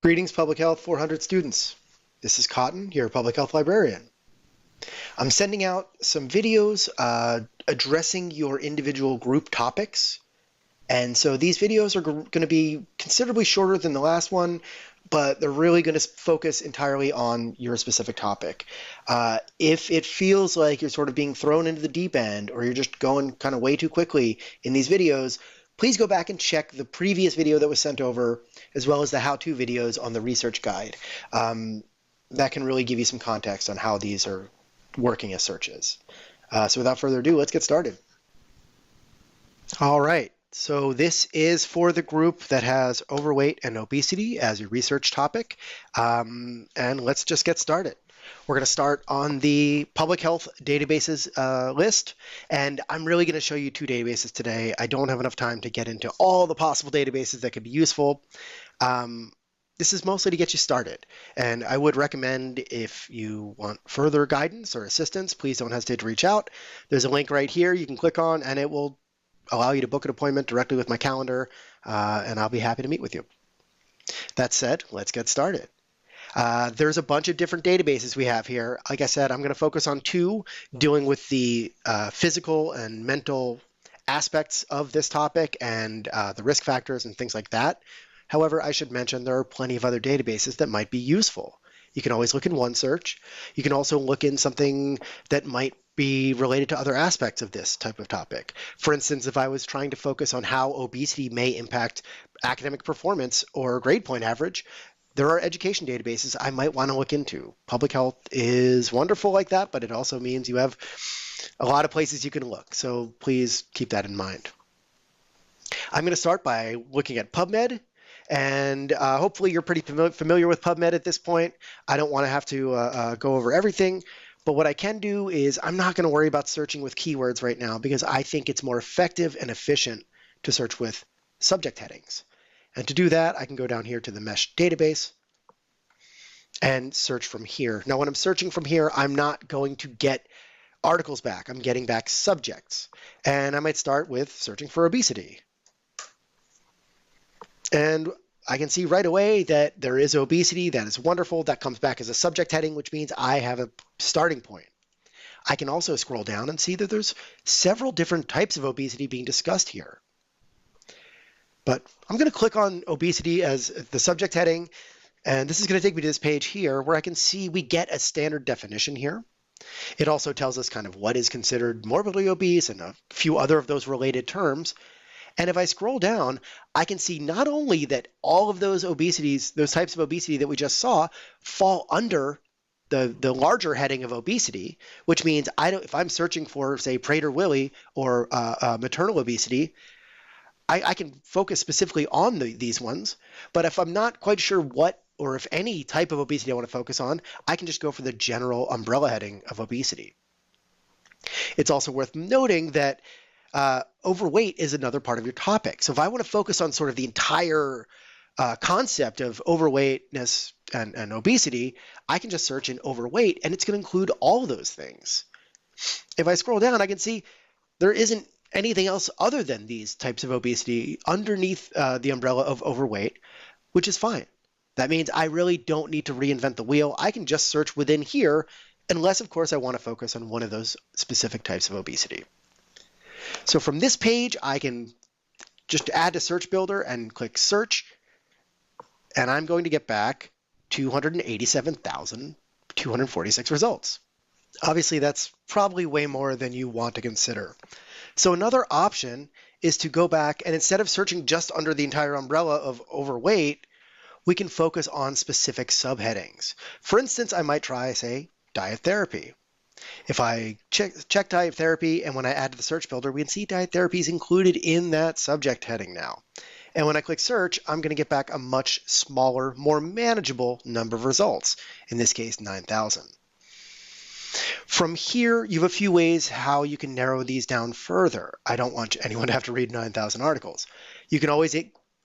Greetings, Public Health 400 students. This is Cotton, your Public Health Librarian. I'm sending out some videos addressing your individual group topics. And so these videos are going to be considerably shorter than the last one, but they're really going to focus entirely on your specific topic. If it feels like you're sort of being thrown into the deep end or you're just going kind of way too quickly in these videos, please go back and check the previous video that was sent over, as well as the how-to videos on the research guide. That can really give you some context on how these are working as searches. So without further ado, let's get started. All right. So this is for the group that has overweight and obesity as your research topic. And let's just get started. We're going to start on the public health databases list, and I'm really going to show you two databases today. I don't have enough time to get into all the possible databases that could be useful. This is mostly to get you started, and I would recommend if you want further guidance or assistance, please don't hesitate to reach out. There's a link right here you can click on, and it will allow you to book an appointment directly with my calendar, and I'll be happy to meet with you. That said, let's get started. There's a bunch of different databases we have here. Like I said, I'm going to focus on two dealing with the physical and mental aspects of this topic and the risk factors and things like that. However, I should mention there are plenty of other databases that might be useful. You can always look in OneSearch. You can also look in something that might be related to other aspects of this type of topic. For instance, if I was trying to focus on how obesity may impact academic performance or grade point average, there are education databases I might want to look into. Public health is wonderful like that, but it also means you have a lot of places you can look. So please keep that in mind. I'm going to start by looking at PubMed. And hopefully you're pretty familiar with PubMed at this point. I don't want to have to go over everything, but what I can do is I'm not going to worry about searching with keywords right now because I think it's more effective and efficient to search with subject headings. And to do that, I can go down here to the mesh database and search from here. Now, when I'm searching from here, I'm not going to get articles back. I'm getting back subjects. And I might start with searching for obesity. And I can see right away that there is obesity. That is wonderful. That comes back as a subject heading, which means I have a starting point. I can also scroll down and see that there's several different types of obesity being discussed here. But I'm going to click on obesity as the subject heading, and this is going to take me to this page here where I can see we get a standard definition here. It also tells us kind of what is considered morbidly obese and a few other of those related terms. And if I scroll down, I can see not only that all of those obesities, those types of obesity that we just saw, fall under the larger heading of obesity, which means if I'm searching for, say, Prader-Willi or maternal obesity, I can focus specifically on these ones. But if I'm not quite sure what or if any type of obesity I want to focus on, I can just go for the general umbrella heading of obesity. It's also worth noting that overweight is another part of your topic. So if I want to focus on sort of the entire concept of overweightness and obesity, I can just search in overweight and it's going to include all of those things. If I scroll down, I can see there isn't anything else other than these types of obesity underneath the umbrella of overweight, which is fine. That means I really don't need to reinvent the wheel. I can just search within here, unless, of course, I want to focus on one of those specific types of obesity. So from this page, I can just add to Search Builder and click Search, and I'm going to get back 287,246 results. Obviously, that's probably way more than you want to consider. So another option is to go back, and instead of searching just under the entire umbrella of overweight, we can focus on specific subheadings. For instance, I might try, say, diet therapy. If I check diet therapy, and when I add to the search builder, we can see diet therapy is included in that subject heading now. And when I click search, I'm going to get back a much smaller, more manageable number of results, in this case, 9,000. From here, you have a few ways how you can narrow these down further. I don't want anyone to have to read 9,000 articles. You can always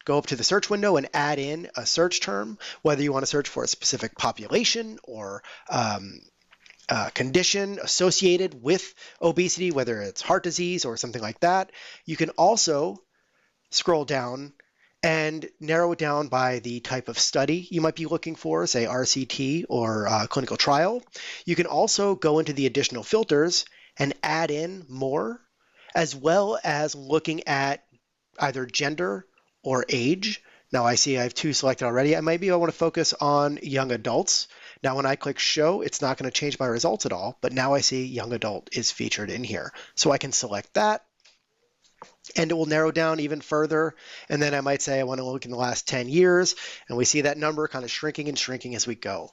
go up to the search window and add in a search term, whether you want to search for a specific population or condition associated with obesity, whether it's heart disease or something like that. You can also scroll down and narrow it down by the type of study you might be looking for, say RCT or clinical trial. You can also go into the additional filters and add in more, as well as looking at either gender or age. Now I see I have 2 selected already. Maybe I want to focus on young adults. Now when I click show, it's not going to change my results at all, but now I see young adult is featured in here. So I can select that, and it will narrow down even further. And then I might say I want to look in the last 10 years, and we see that number kind of shrinking and shrinking as we go.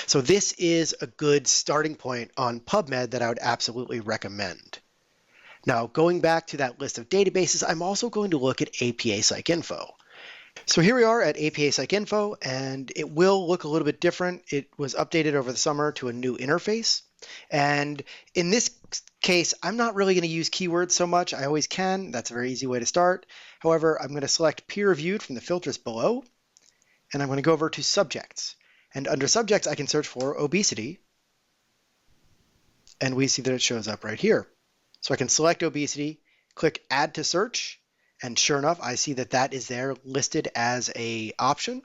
So this is a good starting point on PubMed that I would absolutely recommend. Now, going back to that list of databases, I'm also going to look at APA PsycInfo. So here we are at APA PsycInfo, and it will look a little bit different. It was updated over the summer to a new interface. And in this case, I'm not really going to use keywords so much. I always can. That's a very easy way to start. However, I'm going to select peer-reviewed from the filters below, and I'm going to go over to subjects. And under subjects, I can search for obesity, and we see that it shows up right here. So I can select obesity, click add to search, and sure enough, I see that that is there listed as an option.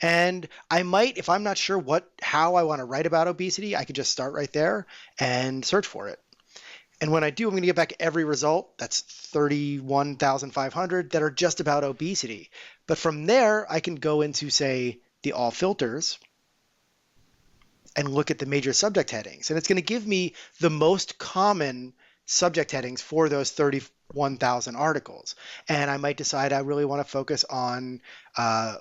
And I might, if I'm not sure how I want to write about obesity, I could just start right there and search for it. And when I do, I'm going to get back every result. That's 31,500 that are just about obesity. But from there, I can go into, say, the all filters and look at the major subject headings. And it's going to give me the most common subject headings for those 31,000 articles. And I might decide I really want to focus on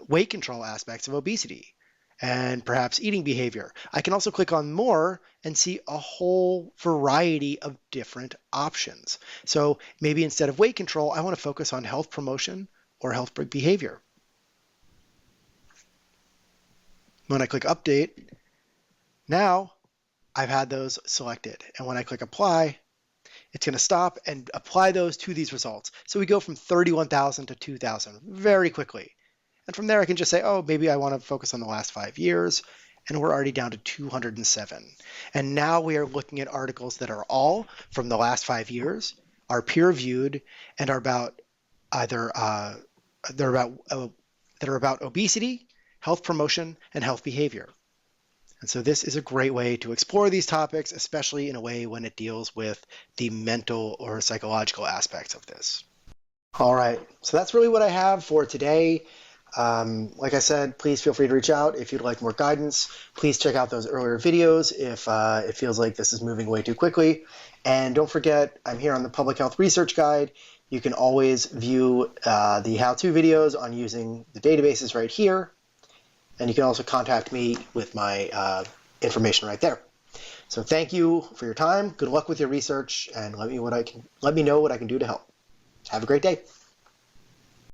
weight control aspects of obesity and perhaps eating behavior. I can also click on more and see a whole variety of different options. So maybe instead of weight control, I want to focus on health promotion or health behavior. When I click update, now I've had those selected. And when I click apply, it's going to stop and apply those to these results. So we go from 31,000 to 2,000 very quickly. And from there, I can just say, oh, maybe I want to focus on the last 5 years. And we're already down to 207. And now we are looking at articles that are all from the last 5 years, are peer-reviewed, and are about either that are about obesity, health promotion, and health behavior. And so this is a great way to explore these topics, especially in a way when it deals with the mental or psychological aspects of this. All right, so that's really what I have for today. Like I said, please feel free to reach out if you'd like more guidance. Please check out those earlier videos if it feels like this is moving way too quickly. And don't forget, I'm here on the Public Health Research Guide. You can always view the how-to videos on using the databases right here. And you can also contact me with my information right there. So thank you for your time. Good luck with your research, and let me know what I can do to help. Have a great day.